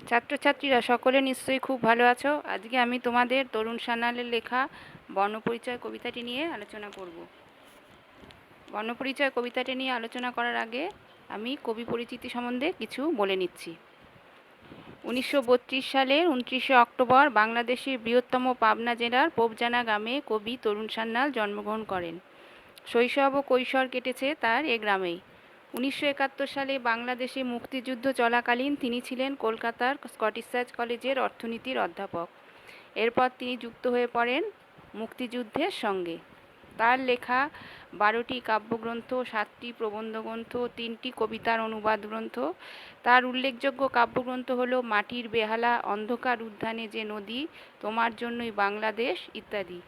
ছাত্রছাত্রীরা সকলে নিশ্চয়ই খুব ভালো আছো। আজকে আমি তোমাদের তরুণ সান্যালের লেখা বর্ণপরিচয় কবিতাটি নিয়ে আলোচনা করব। বর্ণপরিচয় কবিতাটি নিয়ে আলোচনা করার আগে আমি কবি পরিচিতি সম্বন্ধে কিছু বলে নিচ্ছি। 1932 সালের 29শে অক্টোবর বাংলাদেশের বৃহত্তম পাবনা জেলার পোপজানা গ্রামে কবি তরুণ সান্যাল জন্মগ্রহণ করেন। শৈশব ও কৈশোর কেটেছে তার এ গ্রামেই। 1971 সালে বাংলাদেশে মুক্তিযুদ্ধ চলাকালীন তিনি ছিলেন কলকাতার স্কটিশ চার্চ কলেজের অর্থনীতির অধ্যাপক। এরপর তিনি যুক্ত হয়ে পড়েন মুক্তিযুদ্ধের সঙ্গে। তার লেখা 12টি কাব্যগ্রন্থ, 7টি প্রবন্ধগ্রন্থ, 3টি কবিতার অনুবাদ গ্রন্থ। তার উল্লেখযোগ্য কাব্যগ্রন্থ হল মাটির বেহালা, অন্ধকার উদ্যানে যে নদী, তোমার জন্যই বাংলাদেশ ইত্যাদি।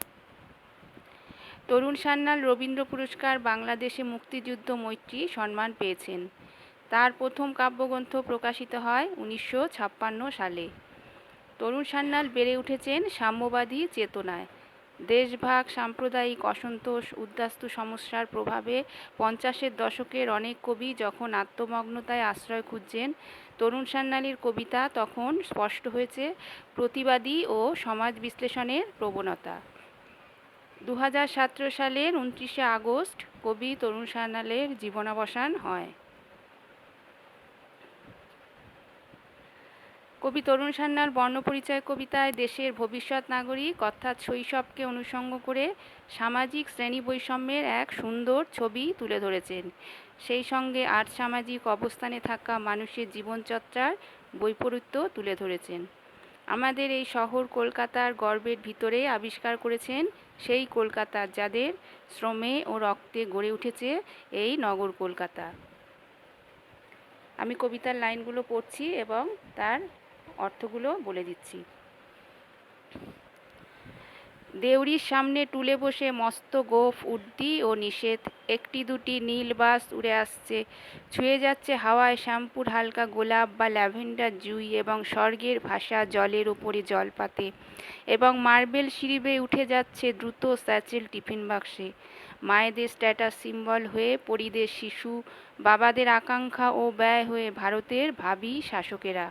তরুণ সান্যাল রবীন্দ্র পুরস্কার, বাংলাদেশে মুক্তিযুদ্ধ মৈত্রী সম্মান পেয়েছেন। তার প্রথম কাব্যগ্রন্থ প্রকাশিত হয় 1956 সালে। তরুণ সান্যাল বেড়ে উঠেছেন সাম্যবাদী চেতনায়। দেশভাগ, সাম্প্রদায়িক অসন্তোষ, উদ্বাস্তু সমস্যার প্রভাবে 50-এর দশকের অনেক কবি যখন আত্মমগ্নতায় আশ্রয় খুঁজছেন, তরুণ সান্যালের কবিতা তখন স্পষ্ট হয়েছে প্রতিবাদী ও সমাজ বিশ্লেষণের প্রবণতা। 2017 সালের 29শে আগস্ট কবি তরুণ সান্যালের জীবনাবসান হয়। কবি তরুণ সান্যাল বর্ণপরিচয় কবিতায় দেশের ভবিষ্যৎ নাগরিক অর্থাৎ শৈশবকে অনুষঙ্গ করে সামাজিক শ্রেণী বৈষম্যের এক সুন্দর ছবি তুলে ধরেছেন। সেই সঙ্গে আর্থসামাজিক অবস্থানে থাকা মানুষের জীবনচর্চার বৈপরীত্য তুলে ধরেছেন। আমাদের এই শহর কলকাতার গর্বের ভিতরে আবিষ্কার করেছেন সেই কলকাতা যাদের শ্রমে ও রক্তে গড়ে উঠেছে এই নগর কলকাতা। আমি কবিতার লাইনগুলো পড়ছি এবং তার অর্থগুলো বলে দিচ্ছি। দেউড়ির সামনে টুলে বসে মস্ত গোঁফ উর্দি ও নিষেধ, একটি দুটি নীল বাস উড়ে আসছে, ছুঁয়ে যাচ্ছে হাওয়ায় শ্যাম্পুর হালকা গোলাপ বা ল্যাভেন্ডার জুঁই, এবং স্বর্গের ভাষা জলের ওপরে জলপাতে, এবং মার্বেল সিঁড়ি বেয়ে উঠে যাচ্ছে দ্রুত স্যাচেল টিফিন বাক্সে। মায়েদের স্ট্যাটাস সিম্বল হয়ে পরিদের শিশু, বাবাদের আকাঙ্ক্ষা ও ব্যয় হয়ে ভারতের ভাবী শাসকেরা।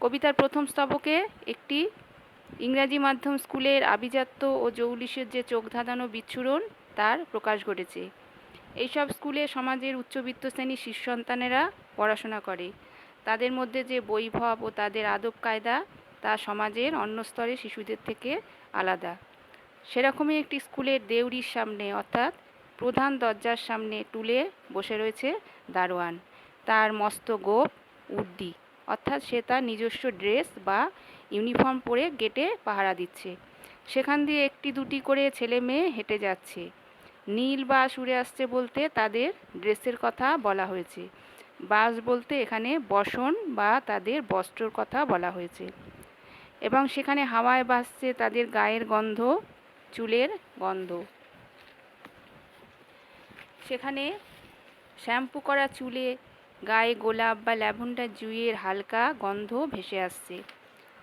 কবিতার প্রথম স্তবকে একটি ইংরাজি মাধ্যম স্কুলের আভিজাত্য ও জৌলিশের যে চোখ ধাঁধানো বিচ্ছুরণ তার প্রকাশ ঘটেছে। এইসব স্কুলে সমাজের উচ্চবিত্ত শ্রেণীর শিশু সন্তানেরা পড়াশোনা করে। তাদের মধ্যে যে বৈভব ও তাদের আদব কায়দা তা সমাজের অন্য স্তরের শিশুদের থেকে আলাদা। সেরকমই একটি স্কুলের দেউড়ির সামনে অর্থাৎ প্রধান দরজার সামনে টুলে বসে রয়েছে দারোয়ান। তার মস্ত গোঁফ উর্দি অর্থাৎ সে তার নিজস্ব ড্রেস বা ইউনিফর্ম পরে গেটে পাহারা দিচ্ছে। সেখান দিয়ে একটি দুটি করে ছেলে মেয়ে হেঁটে যাচ্ছে। নীল বাস উড়ে আসছে বলতে তাদের ড্রেসের কথা বলা হয়েছে। বাস বলতে এখানে বসন বা তাদের বস্ত্রর কথা বলা হয়েছে। এবং সেখানে হাওয়ায় ভাসছে তাদের গায়ের গন্ধ, চুলের গন্ধ। সেখানে শ্যাম্পু করা চুলে গায়ে গোলাপ বা ল্যাভেন্ডার জুঁইয়ের হালকা গন্ধ ভেসে আসছে।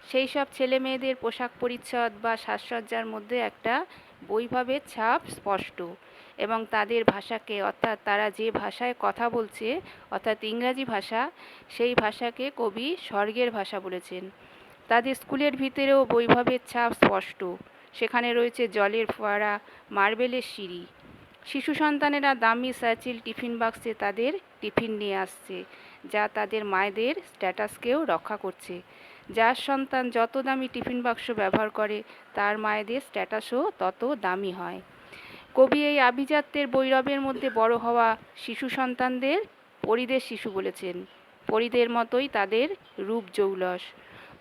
সেই সব ছেলে মেয়েদের পোশাক পরিচ্ছদ বা সাজসজ্জার মধ্যে একটা বৈভবের ছাপ স্পষ্ট, এবং তাদের ভাষাকে অর্থাৎ তারা যে ভাষায় কথা বলছে অর্থাৎ ইংরাজি ভাষা, সেই ভাষাকে কবি স্বর্গের ভাষা বলেছেন। তাদের স্কুলের ভিতরেও বৈভবের ছাপ স্পষ্ট। সেখানে রয়েছে জলের ফোয়ারা, মার্বেলের সিঁড়ি। শিশু সন্তানেরা দামি স্যাচিল টিফিন বাক্সে তাদের টিফিন নিয়ে আসছে, যা তাদের মায়েদের স্ট্যাটাসকেও রক্ষা করছে। যার সন্তান যত দামি টিফিন বাক্স ব্যবহার করে তার মায়েদের স্ট্যাটাসও তত দামি হয়। কবি এই আভিজাত্যের বৈরবের মধ্যে বড় হওয়া শিশু সন্তানদের পরিদের শিশু বলেছেন। পরিদের মতোই তাদের রূপ জৌলস।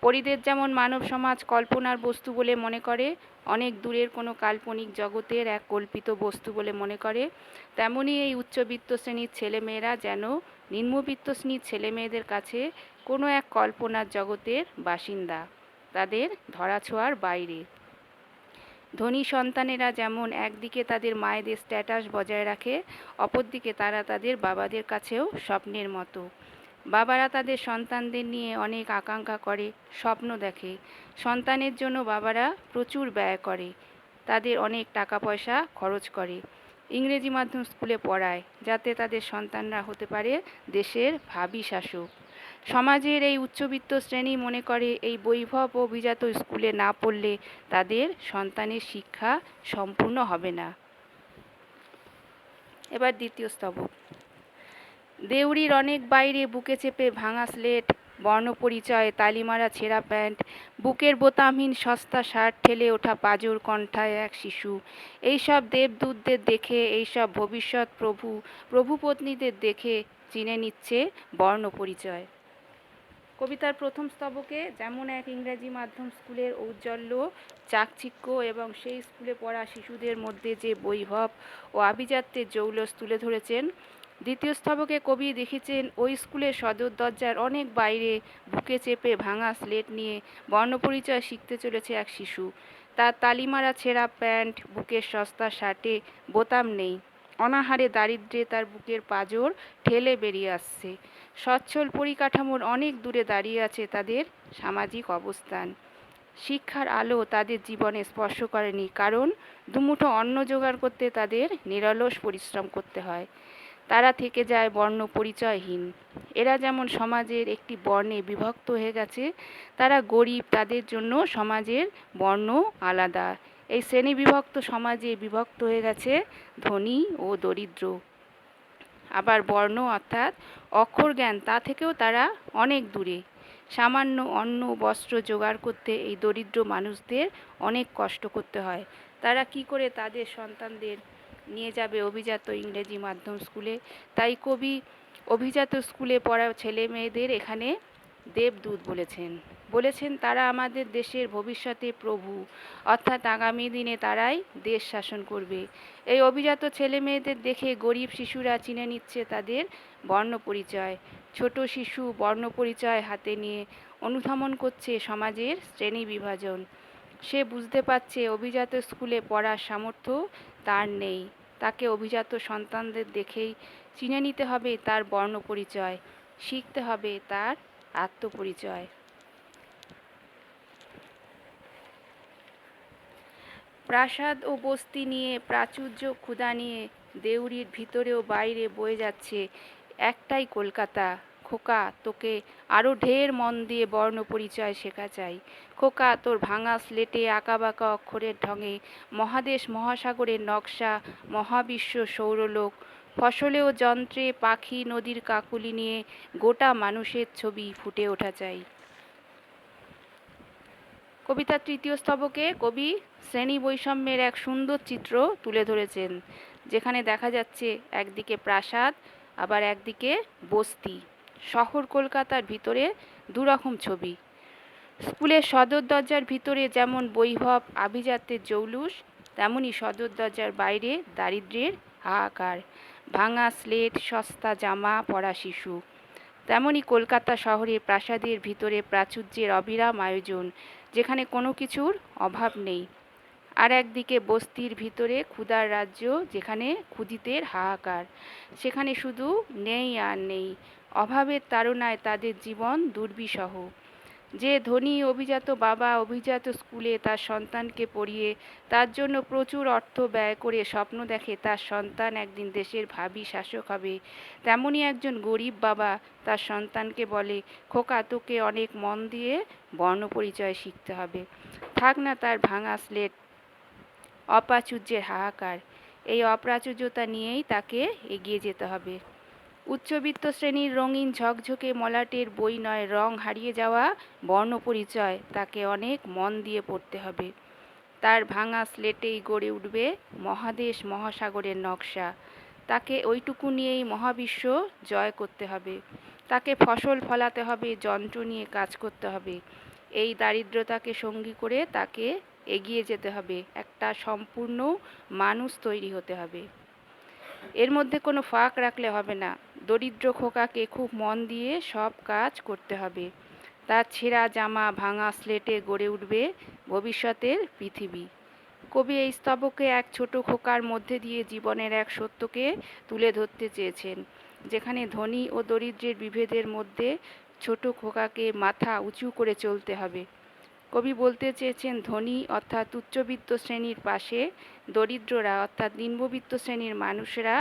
পরিদের যেমন মানব সমাজ কল্পনার বস্তু বলে মনে করে, অনেক দূরের কোনো কাল্পনিক জগতের এক কল্পিত বস্তু বলে মনে করে, তেমনি এই উচ্চবিত্ত শ্রেণীর ছেলেমেয়েরা যেন নিম্নবিত্ত শ্রেণীর ছেলেমেয়েদের কাছে কোনো এক কল্পনার জগতের বাসিন্দা, তাদের ধরাছোঁয়ার বাইরে। ধনী সন্তানেরা যেমন একদিকে তাদের মায়েদের স্ট্যাটাস বজায় রাখে, অপরদিকে তারা তাদের বাবাদের কাছেও স্বপ্নের মতো। বাবারা তাদের সন্তানদের নিয়ে অনেক আকাঙ্ক্ষা করে, স্বপ্ন দেখে। সন্তানের জন্য বাবারা প্রচুর ব্যয় করে, তাদের অনেক টাকা পয়সা খরচ করে। ইংরেজি মাধ্যম স্কুলে পড়ায় যাতে তাদের সন্তানরা হতে পারে দেশের ভাবী শাসক। সমাজের এই উচ্চবিত্ত শ্রেণী মনে করে এই বৈভব ও অভিজাত স্কুলে না পড়লে তাদের সন্তানের শিক্ষা সম্পূর্ণ হবে না। এবার দ্বিতীয় স্তবক। দেউড়ির অনেক বাইরে বুকে চেপে ভাঙা স্লেট, বর্ণপরিচয়, তালিমারা ছেঁড়া প্যান্ট, বুকের বোতামহীন সস্তা শার্ট ঠেলে ওঠা পাজর কণ্ঠায় এক শিশু। এইসব দেবদূতদের দেখে, এইসব ভবিষ্যৎ প্রভুপত্নীদের দেখে চিনে নিচ্ছে বর্ণপরিচয়। কবিতার প্রথম স্তবকে যেমন এক ইংরেজি মাধ্যম স্কুলের ঔজ্জ্বল্য, চাকচিক্য এবং সেই স্কুলে পড়া শিশুদের মধ্যে যে বৈভব ও আভিজাত্যের জৌলস তুলে ধরেছেন, দ্বিতীয় স্তবকে কবি দেখেছেন ওই স্কুলের সদর দরজার অনেক বাইরে বুকে চেপে ভাঙা স্লেট নিয়ে বর্ণপরিচয় শিখতে চলেছে এক শিশু। তার তালিমারা ছেঁড়া প্যান্ট, বুকের সস্তা শার্টে বোতাম নেই, অনাহারে দারিদ্র্যে তার বুকের পাঁজর ঠেলে বেরিয়ে আসছে। সচ্ছল পরিকাঠামোর অনেক দূরে দাঁড়িয়ে আছে তাদের সামাজিক অবস্থান। শিক্ষার আলো তাদের জীবনে স্পর্শ করেনি, কারণ দুমুঠো অন্ন জোগাড় করতে তাদের নিরলস পরিশ্রম করতে হয়। তারা থেকে যায় বর্ণ পরিচয়হীন। এরা যেমন সমাজের একটি বর্ণে বিভক্ত হয়ে গেছে, তারা গরিব, তাদের জন্য সমাজের বর্ণ আলাদা। এই শ্রেণী বিভক্ত সমাজে বিভক্ত হয়ে গেছে ধনী ও দরিদ্র। আবার বর্ণ অর্থাৎ অক্ষর জ্ঞান, তা থেকেও তারা অনেক দূরে। সামান্য অন্ন বস্ত্র জোগাড় করতে এই দরিদ্র মানুষদের অনেক কষ্ট করতে হয়। তারা কি করে তাদের সন্তানদের নিয়ে যাবে অভিজাত ইংরেজি মাধ্যম স্কুলে? তাই কবি অভিজাত স্কুলে পড়া ছেলে মেয়েদের এখানে দেবদূত বলেছেন তারা আমাদের দেশের ভবিষ্যতে প্রভু, অর্থাৎ আগামী দিনে তারাই দেশ শাসন করবে। এই অভিজাত ছেলে মেয়েদের দেখে গরিব শিশুরা চিনে নিচ্ছে তাদের বর্ণপরিচয়। ছোট শিশু বর্ণপরিচয় হাতে নিয়ে অনুধাবন করছে সমাজের শ্রেণী বিভাজন। সে বুঝতে পারছে অভিজাত স্কুলে পড়ার সামর্থ্য তার নেই। তাকে অভিজাত সন্তানদের দেখেই চিনে নিতে হবে তার বর্ণপরিচয়, শিখতে হবে তার আত্মপরিচয়। প্রাসাদ ও বস্তি নিয়ে, প্রাচুর্য ক্ষুধা নিয়ে দেউড়ির ভিতরে ও বাইরে বয়ে যাচ্ছে একটাই কলকাতা। খোকা, তোকে আরও ঢের মন দিয়ে বর্ণ পরিচয় শেখা চাই। খোকা, তোর ভাঙা স্লেটে আঁকাবাঁকা অক্ষরের ঢঙে মহাদেশ মহাসাগরের নকশা, মহাবিশ্ব সৌরলোক, ফসলে ও যন্ত্রে, পাখি, নদীর কাকুলি নিয়ে গোটা মানুষের ছবি ফুটে ওঠা চাই। কবিতার তৃতীয় স্তবকে কবি শ্রেণী বৈষম্যের এক সুন্দর চিত্র তুলে ধরেছেন, যেখানে দেখা যাচ্ছে একদিকে প্রাসাদ, আবার একদিকে বস্তি। শহর কলকাতার ভিতরে দুরকম ছবি। স্কুলের সদর দরজার ভিতরে যেমন বৈভব আভিজাত্যের জৌলুস, তেমনি সদর দরজার বাইরে দারিদ্র্যের হাহাকার। ভাঙা স্লেট, সস্তা জামা পরা শিশু। তেমনি কলকাতা শহরে প্রাসাদের ভিতরে প্রাচুর্যের অবিরাম আয়োজন, যেখানে কোনো কিছুর অভাব নেই। আর একদিকে বস্তির ভিতরে ক্ষুধার রাজ্য, যেখানে ক্ষুধিতের হাহাকার। সেখানে শুধু নেই আর নেই, অভাবের তাড়নায় তাদের জীবন দুর্বিষহ। যে ধনী অভিজাত বাবা অভিজাত স্কুলে তার সন্তানকে পড়িয়ে তার জন্য প্রচুর অর্থ ব্যয় করে স্বপ্ন দেখে তার সন্তান একদিন দেশের ভাবী শাসক হবে, তেমনি একজন গরিব বাবা তার সন্তানকে বলে, খোকা, তোকে অনেক মন দিয়ে বর্ণপরিচয় শিখতে হবে। থাক না তার ভাঙা স্লেট, অপ্রাচুর্যের হাহাকার। এই অপ্রাচুর্যতা নিয়েই তাকে এগিয়ে যেতে হবে। উচ্চবিত্ত শ্রেণীর রঙিন ঝকঝকে মলাটের বই নয়, রং হারিয়ে যাওয়া বর্ণপরিচয় তাকে অনেক মন দিয়ে পড়তে হবে। তার ভাঙা স্লেটেই গড়ে উঠবে মহাদেশ মহাসাগরের নকশা। তাকে ওইটুকু নিয়েই মহাবিশ্ব জয় করতে হবে। তাকে ফসল ফলাতে হবে, যন্ত্র নিয়ে কাজ করতে হবে। এই দারিদ্রতাকে সঙ্গী করে তাকে এগিয়ে যেতে হবে, একটা সম্পূর্ণ মানুষ তৈরি হতে হবে। এর মধ্যে কোনো ফাঁক রাখলে হবে না। দরিদ্র খোকাকে খুব মন দিয়ে সব কাজ করতে হবে। তার ছেঁড়া জামা ভাঙা স্লেটে গড়ে উঠবে ভবিষ্যতের পৃথিবী। কবি এই স্তবকে এক ছোট খোকার মধ্যে দিয়ে জীবনের এক সত্যকে তুলে ধরতে চেয়েছেন, যেখানে ধনী ও দরিদ্রের বিভেদের মধ্যে ছোট খোকাকে মাথা উঁচু করে চলতে হবে। কবি বলতে চেয়েছেন ধনী অর্থাৎ উচ্চবিত্ত শ্রেণীর পাশে দরিদ্ররা অর্থাৎ নিম্নবিত্ত শ্রেণীর মানুষেরা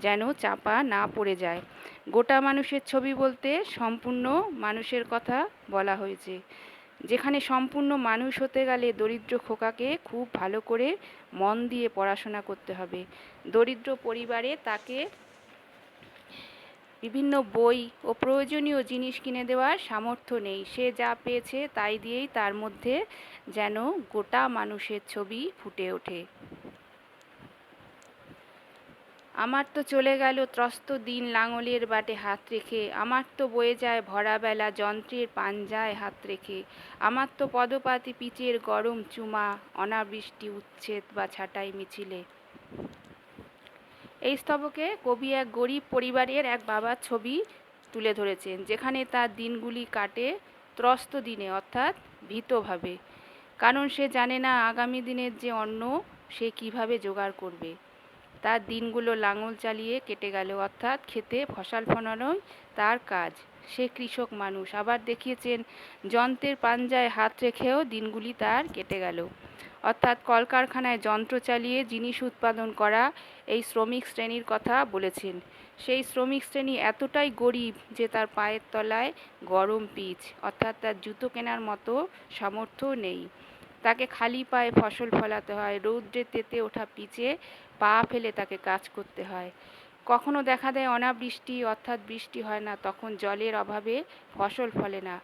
যেন চাপা না পড়ে যায়। গোটা মানুষের ছবি বলতে সম্পূর্ণ মানুষের কথা বলা হয়েছে। যেখানে সম্পূর্ণ মানুষ হতে গেলে দরিদ্র খোকাকে খুব ভালো করে মন দিয়ে পড়াশোনা করতে হবে। দরিদ্র পরিবারে তাকে বিভিন্ন বই ও প্রয়োজনীয় জিনিস কিনে দেওয়ার সামর্থ্য নেই। সে যা পেয়েছে তাই দিয়েই তার মধ্যে যেন গোটা মানুষের ছবি ফুটে ওঠে। আমার তো চলে গেল ত্রস্ত দিন লাঙলের বাটে হাত রেখে, আমার তো বয়ে যায় ভরা বেলা যন্ত্রের পাঞ্জায় হাত রেখে, আমার তো পদপাতি পিচের গরম চুমা অনাবৃষ্টি উচ্ছেদ বা ছাঁটাই মিছিলে। এই স্তবকে কবি এক গরিব পরিবারের এক বাবার ছবি তুলে ধরেছেন, যেখানে তার দিনগুলি কাটে ত্রস্ত দিনে অর্থাৎ ভীতভাবে। কারণ সে জানে না আগামী দিনের যে অন্ন সে কিভাবে জোগাড় করবে। তার দিনগুলো লাঙল চালিয়ে কেটে গেল, অর্থাৎ খেতে ফসল ফলানোই তার কাজ। সে কৃষক মানুষ। আবার দেখিয়েছেন যন্ত্রের পাঞ্জায় হাত রেখেও দিনগুলি তার কেটে গেল, অর্থাৎ কলকারখানায় যন্ত্র চালিয়ে জিনিস উৎপাদন করা এই শ্রমিক শ্রেণীর কথা বলেছেন। সেই শ্রমিক শ্রেণী এতটাই গরিব যে তার পায়ের তলায় গরম পিচ, অর্থাৎ তার জুতো কেনার মতো সামর্থ্য নেই। তাকে খালি পায়ে ফসল ফলাতে হয়, রৌদ্রে তেতে ওঠা পিচে পা ফেলে তাকে কাজ করতে হয়। কখনো দেখা দেয় অনাবৃষ্টি অর্থাৎ বৃষ্টি হয় না, তখন জলের অভাবে ফসল ফলে না।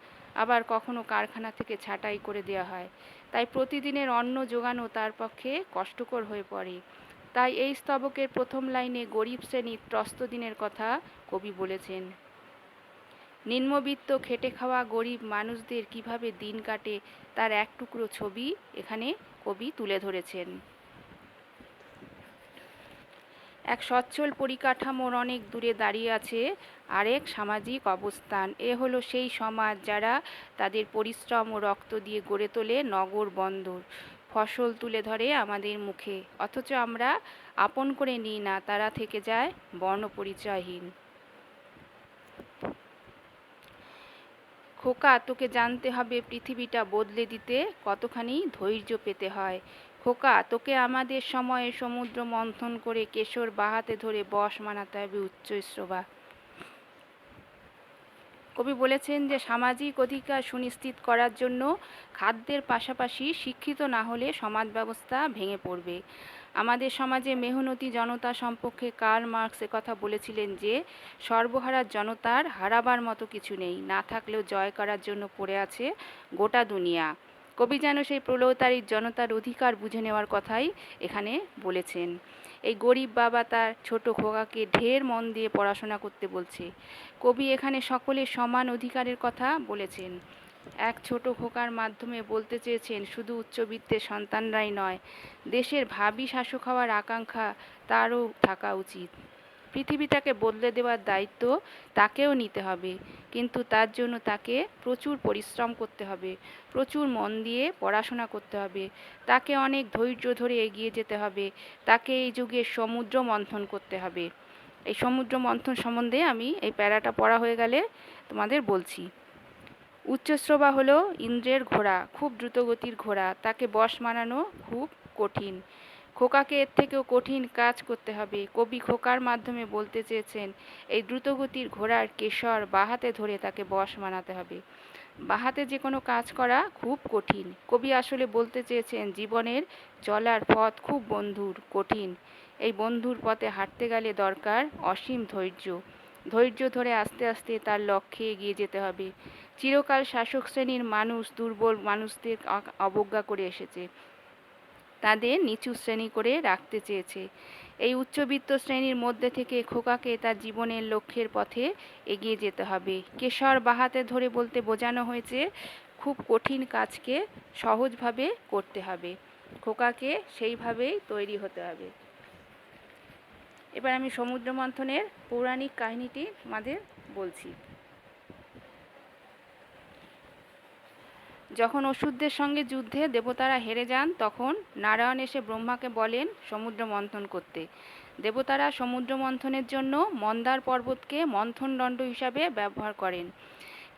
আবার কখনো কারখানা থেকে ছাঁটাই করে দেওয়া হয়। তাই প্রতিদিনের অন্ন জোগানো তার পক্ষে কষ্টকর হয়ে পড়ে। তাই এই স্তবকের প্রথম লাইনে গরিব শ্রেণীর ত্রস্ত দিনের কথা কবি বলেছেন। নিম্নবিত্ত খেটে খাওয়া গরিব মানুষদের কিভাবে দিন কাটে তার এক টুকরো ছবি এখানে কবি তুলে ধরেছেন। এক সচ্ছল পরিকাঠামোর অনেক দূরে দাঁড়িয়ে আছে আরেক সামাজিক অবস্থান। এ হলো সেই সমাজ যারা তাদের পরিশ্রম ও রক্ত দিয়ে গড়ে তোলে নগর বন্দর, ফসল তুলে ধরে আমাদের মুখে, অথচ আমরা আপন করে নিই না। তারা থেকে যায় বর্ণপরিচয়হীন। খোকা, তোকে জানতে হবে পৃথিবীটা বদলে দিতে কতখানি ধৈর্য পেতে হয়। খোকা, তোকে আমাদের সময়ে সমুদ্র মন্থন করে কেশর বাহাতে ধরে বশ মানাতে হবে উচ্চৈঃশ্রবা। কবি বলেছেন যে সামাজিক অধিকার সুনিশ্চিত করার জন্য খাদ্যের পাশাপাশি শিক্ষিত না হলে সমাজ ব্যবস্থা ভেঙে পড়বে। আমাদের সমাজে মেহনতি জনতা সম্পর্কে কার্ল মার্কস কথা বলেছিলেন যে সর্বহারা জনতার হারাবার মতো কিছু নেই, না থাকলেও জয় করার জন্য পড়ে আছে গোটা দুনিয়া। কবি যেন সেই প্রলয়তারী জনতার অধিকার বুঝে নেওয়ার কথাই এখানে বলেছেন। এই গরিব বাবা তার ছোট খোকাকে ঢের মন দিয়ে পড়াশোনা করতে বলছে। কবি এখানে সকলের সমান অধিকারের কথা বলেছেন। এক ছোট খোকার মাধ্যমে বলতে চেয়েছেন শুধু উচ্চবিত্তের সন্তানরাই নয়, দেশের ভাবী শাসক হওয়ার আকাঙ্ক্ষা তারও থাকা উচিত। পৃথিবীটাকে বদলে দেওয়ার দায়িত্ব তাকেও নিতে হবে, কিন্তু তার জন্য তাকে প্রচুর পরিশ্রম করতে হবে, প্রচুর মন দিয়ে পড়াশোনা করতে হবে, তাকে অনেক ধৈর্য ধরে এগিয়ে যেতে হবে, তাকে এই যুগে সমুদ্র মন্থন করতে হবে। এই সমুদ্র মন্থন সম্বন্ধে আমি এই প্যারাটা পড়া হয়ে গেলে তোমাদের বলছি। উচ্চশ্রবা হলো ইন্দ্রের ঘোড়া, খুব দ্রুতগতির ঘোড়া, তাকে বশ মানানো খুব কঠিন। খোকাকে এর থেকেও কঠিন কাজ করতে হবে। কবি খোকার মাধ্যমে বলতে চেয়েছেন এই দ্রুতগতির ঘোড়ার কেশর বাহাতে ধরে তাকে বশ মানাতে হবে। বাহাতে যে কোনো কাজ করা খুব কঠিন। কবি আসলে বলতে চেয়েছেন জীবনের চলার পথ খুব বন্ধুর, কঠিন। এই বন্ধুর পথে হাঁটতে গেলে দরকার অসীম ধৈর্য। ধৈর্য ধরে আস্তে আস্তে তার লক্ষ্যে এগিয়ে যেতে হবে। চিরকাল শাসক শ্রেণীর মানুষ দুর্বল মানুষদের অবজ্ঞা করে এসেছে, তাদের নিচু শ্রেণী করে রাখতে চেয়েছে। এই উচ্চবিত্ত শ্রেণীর মধ্যে থেকে খোকাকে তার জীবনের লক্ষ্যের পথে এগিয়ে যেতে হবে। কেশর বাহাতে ধরে বলতে বোঝানো হয়েছে খুব কঠিন কাজকে সহজভাবে করতে হবে। খোকাকে সেইভাবেই তৈরি হতে হবে। এবার আমি সমুদ্র মন্থনের পৌরাণিক কাহিনীটি আমাদের বলছি। যখন অসুরদের সঙ্গে যুদ্ধে দেবতারা হেরে যান, তখন নারায়ণ এসে ব্রহ্মাকে বলেন সমুদ্র মন্থন করতে। দেবতারা সমুদ্র মন্থনের জন্য মন্দার পর্বতকে মন্থন দণ্ড হিসাবে ব্যবহার করেন।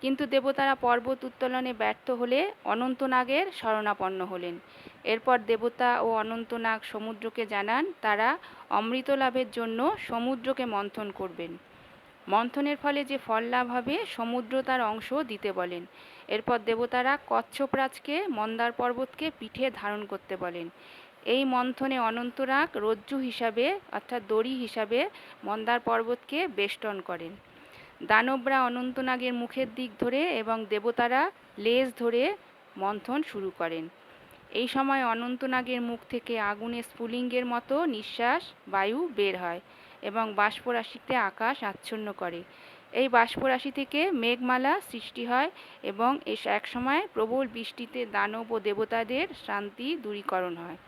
কিন্তু দেবতারা পর্বত উত্তোলনে ব্যর্থ হলে অনন্তনাগের শরণাপন্ন হলেন। এরপর দেবতা ও অনন্তনাগ সমুদ্রকে জানান তারা অমৃত লাভের জন্য সমুদ্রকে মন্থন করবেন। মন্থনের ফলে যে ফল লাভ হবে সমুদ্র তার অংশ দিতে বলেন। এরপর দেবতারা কচ্ছপরাজকে মন্দার পর্বতকে পিঠে ধারণ করতে বলেন। এই মন্থনে অনন্তনাগ রজ্জু হিসাবে অর্থাৎ দড়ি হিসাবে মন্দার পর্বতকে বেষ্টন করেন। দানবরা অনন্তনাগের মুখের দিক ধরে এবং দেবতারা লেজ ধরে মন্থন শুরু করেন। এই সময় অনন্তনাগের মুখ থেকে আগুনের স্ফুলিঙ্গের মতো নিঃশ্বাস বায়ু বের হয় এবং বাষ্পরাশিতে আকাশ আচ্ছন্ন করে। এই বাষ্পরাশি থেকে মেঘমালা সৃষ্টি হয় এবং একসময় প্রবল বৃষ্টিতে দানব ও দেবতাদের শ্রান্তি দূরীকরণ হয়।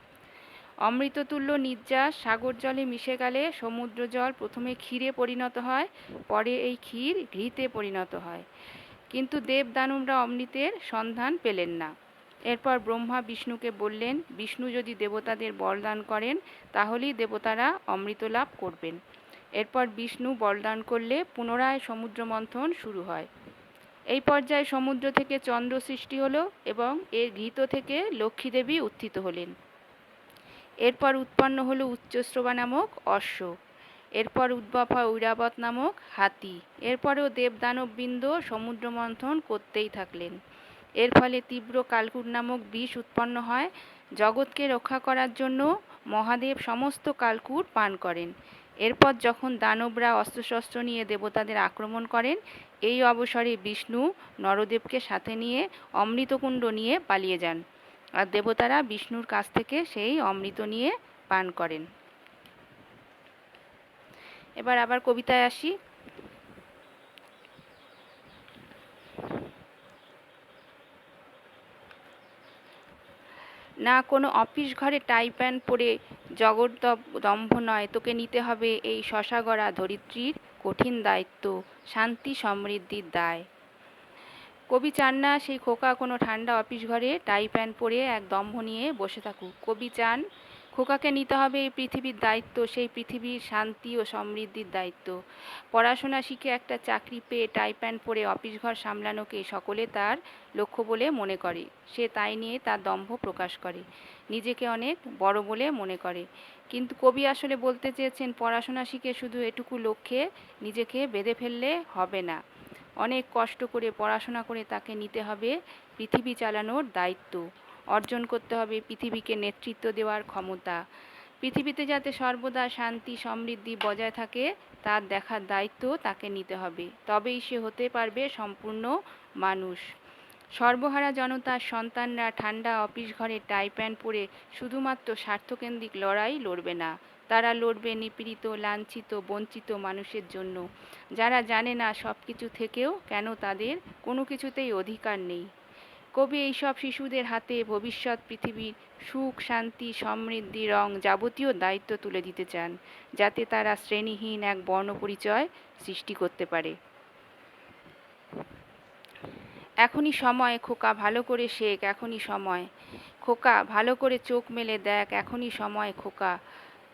অমৃততুল্য নির্যাস সাগর জলে মিশে গেলে সমুদ্র জল প্রথমে ক্ষীরে পরিণত হয়, পরে এই ক্ষীর ঘৃতে পরিণত হয়। কিন্তু দেব দানবরা অমৃতের সন্ধান পেলেন না। এরপর ব্রহ্মা বিষ্ণুকে বললেন, বিষ্ণু যদি দেবতাদের বরদান করেন তাহলেই দেবতারা অমৃত লাভ করবেন। এরপর বিষ্ণু বরদান করলে পুনরায় সমুদ্র মন্থন শুরু হয়। এই পর্যায়ে সমুদ্র থেকে চন্দ্র সৃষ্টি হলো এবং এর ঘৃত থেকে লক্ষ্মী দেবী উত্থিত হলেন। এরপর উৎপন্ন হলো উচ্চশ্রবা নামক অশ্ব। এরপর উদ্ভব হয় ঐরাবত নামক হাতি। এরপরেও দেবদানববৃন্দ সমুদ্র মন্থন করতেই থাকলেন। এর ফলে তীব্র কালকূট নামক বিষ উৎপন্ন হয়। জগৎকে রক্ষা করার জন্য মহাদেব সমস্ত কালকূট পান করেন। এরপর যখন দানবরা অস্ত্রশস্ত্র নিয়ে দেবতাদের আক্রমণ করেন, এই অবসরে বিষ্ণু নরদেবকে সাথে নিয়ে অমৃতকুণ্ড নিয়ে পালিয়ে যান, আর দেবতারা বিষ্ণুর কাছ থেকে সেই অমৃত নিয়ে পান করেন। এবার আবার কবিতায় আসি। না কোনো অফিস ঘরে টাই প্যান্ট পরে জগদ্দম্ভ নয়, তোকে নিতে হবে এই শশাগড়া ধরিত্রীর কঠিন দায়িত্ব, শান্তি সমৃদ্ধির দায়। কবি চান না সেই খোকা কোনো ঠান্ডা অফিস ঘরে টাই প্যান্ট পরে এক দম্ভ নিয়ে বসে থাকুক। কবি চান খোকাকে নিতে হবে এই পৃথিবীর দায়িত্ব, সেই পৃথিবীর শান্তি ও সমৃদ্ধির দায়িত্ব। পড়াশোনা শিখে একটা চাকরি পেয়ে টাই প্যান্ট পরে অফিস ঘর সামলানোকে সকলে তার লক্ষ্য বলে মনে করে। সে তাই নিয়ে তার দম্ভ প্রকাশ করে, নিজেকে অনেক বড় বলে মনে করে। কিন্তু কবি আসলে বলতে চেয়েছেন পড়াশোনা শিখে শুধু এটুকু লক্ষ্যে নিজেকে বেঁধে ফেললে হবে না। অনেক কষ্ট করে পড়াশোনা করে তাকে নিতে হবে পৃথিবী চালানোর দায়িত্ব, অর্জন করতে হবে পৃথিবীকে নেতৃত্ব দেওয়ার ক্ষমতা। পৃথিবীতে যাতে সর্বদা শান্তি সমৃদ্ধি বজায় থাকে তার দেখার দায়িত্ব তাকে নিতে হবে, তবেই সে হতে পারবে সম্পূর্ণ মানুষ। সর্বহারা জনতার সন্তানরা ঠান্ডা অফিস ঘরে টাই প্যান্ট পরে শুধুমাত্র স্বার্থকেন্দ্রিক লড়াই লড়বে না, তারা লড়বে নিপীড়িত লাঞ্ছিত বঞ্চিত মানুষের জন্য, যারা জানে না সব কিছু থেকেও কেন তাদের কোনো কিছুতেই অধিকার নেই। কবি এইসব শিশুদের হাতে ভবিষ্যৎ পৃথিবীর সুখ শান্তি সমৃদ্ধি রং যাবতীয় দায়িত্ব তুলে দিতে চান, যাতে তারা শ্রেণীহীন এক বর্ণপরিচয় সৃষ্টি করতে পারে। এখনই সময় খোকা ভালো করে শেখ, এখনই সময় খোকা ভালো করে চোখ মেলে দেখ, এখনই সময় খোকা,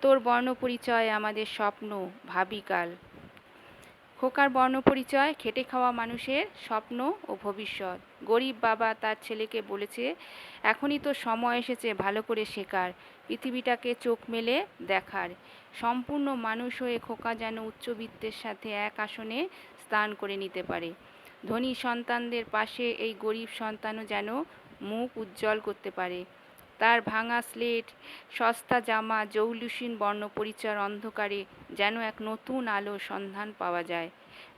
তোর বর্ণপরিচয় আমাদের স্বপ্ন ভাবিকাল। খোকার বর্ণপরিচয় খেটে খাওয়া মানুষের স্বপ্ন ও ভবিষ্যৎ। গরিব বাবা তার ছেলেকে বলেছে, এখনই তো সময় এসেছে ভালো করে শেখার, পৃথিবীটাকে চোখ মেলে দেখার। সম্পূর্ণ মানুষ হয়ে খোকা যেন উচ্চবিত্তের সাথে এক আসনে স্থান করে নিতে পারে। ধনী সন্তানদের পাশে এই গরিব সন্তানও যেন মুখ উজ্জ্বল করতে পারে। তার ভাঙা স্লেট সস্তা জামা জৌলুসীন বর্ণপরিচয়ের অন্ধকারে যেন এক নতুন আলোর সন্ধান পাওয়া যায়।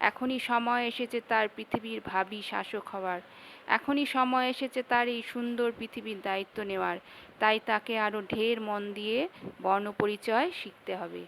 এখনই সময় এসেছে তার পৃথিবীর ভাবী শাসক হওয়ার, এখনই সময় এসেছে তার এই সুন্দর পৃথিবীর দায়িত্ব নেওয়ার। তাই তাকে আরও ঢের মন দিয়ে বর্ণপরিচয় শিখতে হবে।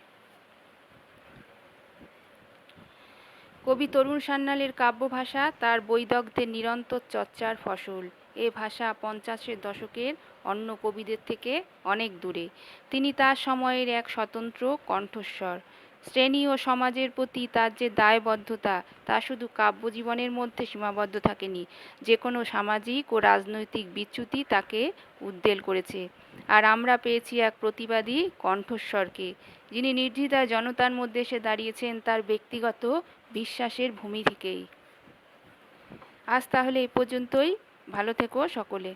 কবি তরুণ সান্যালের কাব্যভাষা তার বৈদগ্ধ্যের নিরন্তর চর্চার ফসল। এ ভাষা 50-এর দশকের অন্য কবিদের থেকে অনেক দূরে। তিনি তার সময়ের এক স্বতন্ত্র কণ্ঠস্বর। শ্রেণী ও সমাজের প্রতি তার যে দায়বদ্ধতা তা শুধু কাব্যজীবনের মধ্যে সীমাবদ্ধ থাকেনি, যে কোনো সামাজিক ও রাজনৈতিক বিচ্যুতি তাকে উদ্বেল করেছে। আর আমরা পেয়েছি এক প্রতিবাদী কণ্ঠস্বরকে, যিনি নির্দ্বিধায় জনতার মধ্যে এসে দাঁড়িয়েছেন তার ব্যক্তিগত বিশ্বাসের ভূমি থেকেই। আজ তাহলে এই পর্যন্তই। ভালো থেকো সকলে।